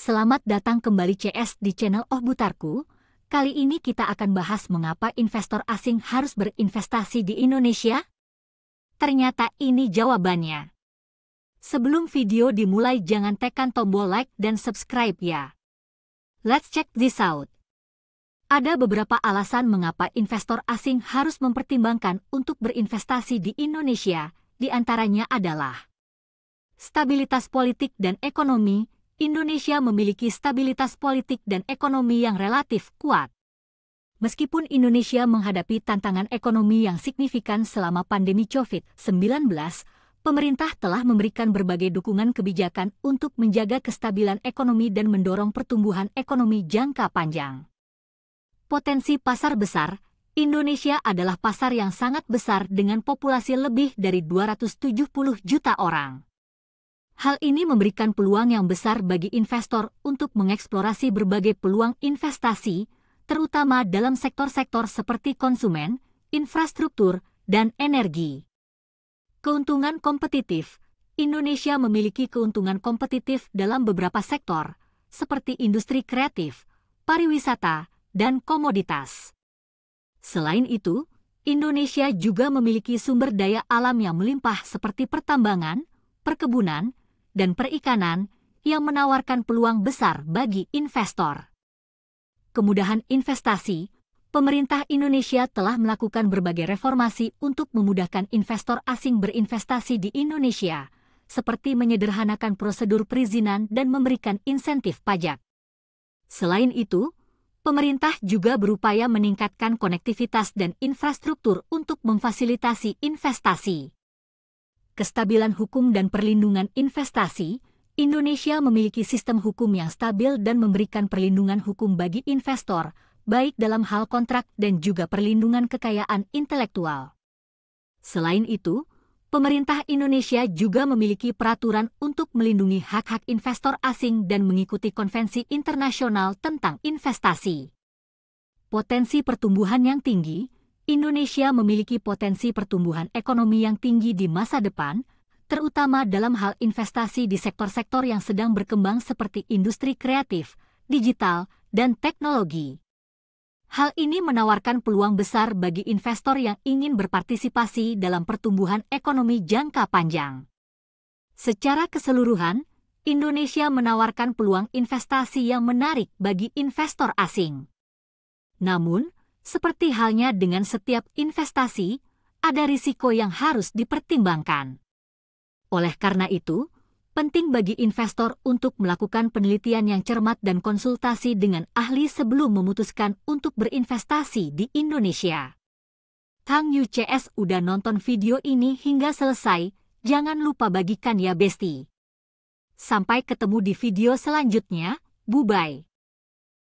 Selamat datang kembali CS di channel Oh Butarku. Kali ini kita akan bahas mengapa investor asing harus berinvestasi di Indonesia. Ternyata ini jawabannya. Sebelum video dimulai jangan tekan tombol like dan subscribe ya. Let's check this out. Ada beberapa alasan mengapa investor asing harus mempertimbangkan untuk berinvestasi di Indonesia, di antaranya adalah stabilitas politik dan ekonomi. Indonesia memiliki stabilitas politik dan ekonomi yang relatif kuat. Meskipun Indonesia menghadapi tantangan ekonomi yang signifikan selama pandemi COVID-19, pemerintah telah memberikan berbagai dukungan kebijakan untuk menjaga kestabilan ekonomi dan mendorong pertumbuhan ekonomi jangka panjang. Potensi pasar besar. Indonesia adalah pasar yang sangat besar dengan populasi lebih dari 270 juta orang. Hal ini memberikan peluang yang besar bagi investor untuk mengeksplorasi berbagai peluang investasi, terutama dalam sektor-sektor seperti konsumen, infrastruktur, dan energi. Keuntungan kompetitif. Indonesia memiliki keuntungan kompetitif dalam beberapa sektor, seperti industri kreatif, pariwisata, dan komoditas. Selain itu, Indonesia juga memiliki sumber daya alam yang melimpah seperti pertambangan, perkebunan, dan perikanan yang menawarkan peluang besar bagi investor. Kemudahan investasi. Pemerintah Indonesia telah melakukan berbagai reformasi untuk memudahkan investor asing berinvestasi di Indonesia, seperti menyederhanakan prosedur perizinan dan memberikan insentif pajak. Selain itu, pemerintah juga berupaya meningkatkan konektivitas dan infrastruktur untuk memfasilitasi investasi. Kestabilan hukum dan perlindungan investasi. Indonesia memiliki sistem hukum yang stabil dan memberikan perlindungan hukum bagi investor, baik dalam hal kontrak dan juga perlindungan kekayaan intelektual. Selain itu, pemerintah Indonesia juga memiliki peraturan untuk melindungi hak-hak investor asing dan mengikuti konvensi internasional tentang investasi. Potensi pertumbuhan yang tinggi. Indonesia memiliki potensi pertumbuhan ekonomi yang tinggi di masa depan, terutama dalam hal investasi di sektor-sektor yang sedang berkembang seperti industri kreatif, digital, dan teknologi. Hal ini menawarkan peluang besar bagi investor yang ingin berpartisipasi dalam pertumbuhan ekonomi jangka panjang. Secara keseluruhan, Indonesia menawarkan peluang investasi yang menarik bagi investor asing. Namun, seperti halnya dengan setiap investasi, ada risiko yang harus dipertimbangkan. Oleh karena itu, penting bagi investor untuk melakukan penelitian yang cermat dan konsultasi dengan ahli sebelum memutuskan untuk berinvestasi di Indonesia. Kang Yu CS udah nonton video ini hingga selesai, jangan lupa bagikan ya besti. Sampai ketemu di video selanjutnya, bye-bye.